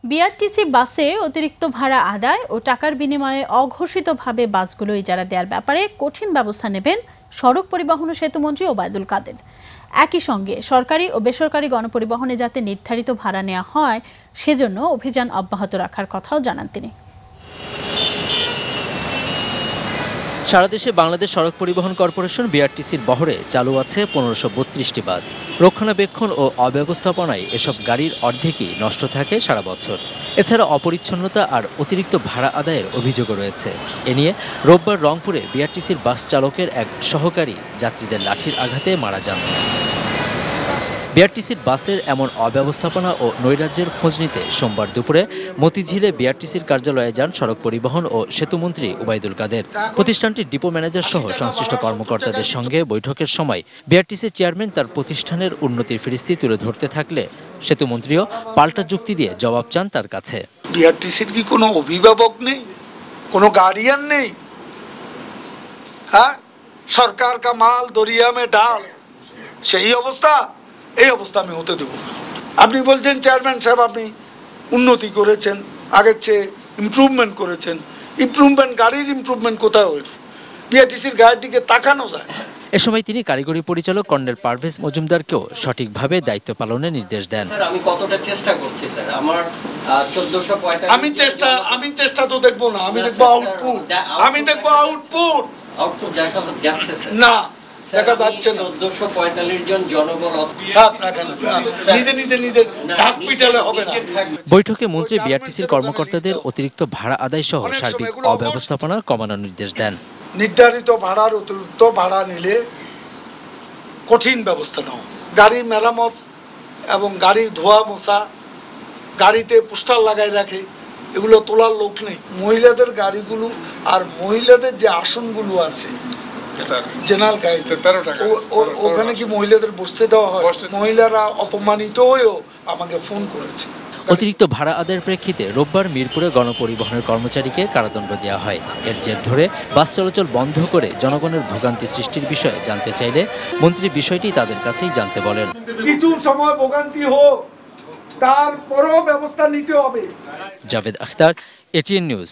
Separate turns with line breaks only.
BRTC বাসে অতিরিক্ত ভাড়া আদায় ও টাকার বিনিময়ে অঘোষিতভাবে বাসগুলো ইজারা দেওয়ার ব্যাপারে কঠিন ব্যবস্থা নেবেন সড়ক পরিবহন ও সেতুমন্ত্রী ওবায়দুল কাদের। একই সঙ্গে সরকারি ও বেসরকারি গণপরিবহনে যাতে নির্ধারিত ভাড়া নেওয়া হয় সেজন্য অভিযান অব্যাহত রাখার কথাও জানান তিনি।
সারা দেশে বাংলাদেশ সড়ক পরিবহন কর্পোরেশন বিআরটিসির বহরে চালু আছে 1532টি বাস। রক্ষণাবেক্ষণ ও অব্যবস্থাপনায় এসব গাড়ির অর্ধেকই নষ্ট থাকে সারা বছর। এছাড়া অপরিচ্ছন্নতা আর অতিরিক্ত ভাড়া আদায়ের অভিযোগও রয়েছে। এ নিয়ে রোববার রংপুরে বিআরটিসির বাস চালকের এক সহকারী যাত্রীদের লাঠির আঘাতে মারা যান। বিআরটিসির বাসের এমন অব্যবস্থাপনা ও নৈরাজ্যের খোঁজ নিতে সোমবার দুপুরে মতিঝিলে বিআরটিসির কার্যালয়ে যান সড়ক পরিবহন ও সেতুমন্ত্রী ওবায়দুল কাদের। প্রতিষ্ঠানটির ডিপো ম্যানেজার সহ সংশ্লিষ্ট কর্মকর্তাদের সঙ্গে বৈঠকের সময় বিআরটিসির চেয়ারম্যান তার প্রতিষ্ঠানের উন্নতির ফিরিস্তি তুলে ধরতে থাকলে সেতুমন্ত্রীও পাল্টা যুক্তি দিয়ে জবাব চান তার কাছে।
বিআরটিসির কি কোনো অভিভাবক নেই, কোনো গার্ডিয়ান নেই? হ্যাঁ, সরকার কা মাল দরিয়া মে ডাল, সেই অবস্থা। এই অবস্থা আমি হতে দেব না। আপনি বলছেন চেয়ারম্যান সাহেব আপনি উন্নতি করেছেন, আগের চেয়ে ইমপ্রুভমেন্ট করেছেন। ইমপ্রুভমেন্ট, গাড়ির ইমপ্রুভমেন্ট কোথায় হইল? বিআরটিসির গাড়ির দিকে তাকানো যায়।
এ সময় তিনি কারিগরি পরিচালক কর্নেল পারভেজ মজুমদারকেও সঠিকভাবে দায়িত্ব পালনের নির্দেশ দেন।
আমি কতটা চেষ্টা করছি স্যার, আমার 1445
আমি চেষ্টা তো দেখবো না, আমি দেখবো আউটপুট।
আউটপুট দেখা যাচ্ছে স্যার?
না, দেখা যাচ্ছে না।
1445 জন জনবল
নিজে ঢাক পিটালে হবে না।
বৈঠকে মন্ত্রী বিআরটিসির কর্মকর্তাদের অতিরিক্ত ভাড়া আদায় সহ সার্বিক অব্যবস্থাপনা কমানোর নির্দেশ দেন।
নির্ধারিত ভাড়ার অতিরিক্ত ভাড়া নিলে কঠিন ব্যবস্থা নেওয়া। গাড়ি মেরামত এবং গাড়ি ধোয়া মোছা, গাড়িতে পোস্টার লাগাই রাখে, এগুলো তোলার লোক নেই। মহিলাদের গাড়িগুলো আর মহিলাদের যে আসনগুলো আছে জেনারেল গাড়িতে, ওখানে কি মহিলাদের বসতে দেওয়া হয়? মহিলারা অপমানিত হয়েও আমাকে ফোন করেছে।
অতিরিক্ত ভাড়া আদায়ের প্রেক্ষিতে রোববার মিরপুরে গণপরিবহনের কর্মচারীকে কারাদণ্ড দেওয়া হয়। এর জের ধরে বাস চলাচল বন্ধ করে জনগণের ভোগান্তি সৃষ্টির বিষয়ে জানতে চাইলে মন্ত্রী বিষয়টি তাদের কাছেই জানতে বলেন।
কিছু সময় ভোগান্তি হোক, তারপরও ব্যবস্থা নিতে হবে।
Javed Akhtar, ATN news.